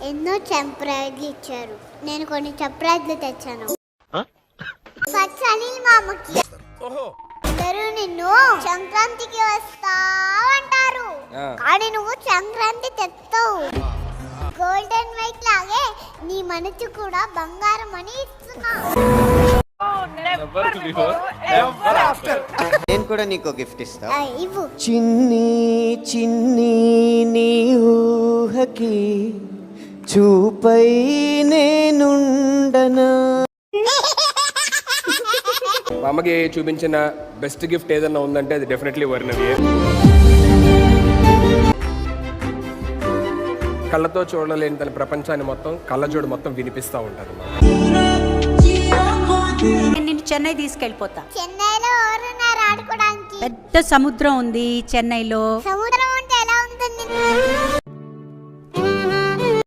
ఎన్నో సర్ప్రైజ్లు ఇచ్చారు. నేను కొన్ని సర్ప్రైజ్లు తెచ్చాను. ఫస్ట్ అనిల్ మామకి అందరూ నిన్ను సంక్రాంతికి వస్తావంటారు, కానీ నువ్వు సంక్రాంతి తెస్తావు. గోల్డెన్ వైట్ లాగే నీ మనసు కూడా బంగారం అని ఇస్తున్నా. నేను కూడా నీకు గిఫ్ట్ ఇస్తా. ఇవ్వు. చిన్ని చిన్ని నీ ఊహకి చూపై నేనుండనా. మా అమ్మకి చూపించిన బెస్ట్ గిఫ్ట్ ఏదన్నా ఉందంటే అది డెఫినెట్లీ వర్ణవి. కళ్ళతో చూడలేని తన ప్రపంచాన్ని మొత్తం కళ్ళజోడు మొత్తం వినిపిస్తూ ఉంటారు. నేను చెన్నై తీసుకెళ్ళిపోతా. చెన్నైలో ఎవరున్నారు ఆడుకోవడానికి? పెద్ద సముద్రం ఉంది చెన్నైలో. సముద్రం అంటే ఎలా ఉంటుంది?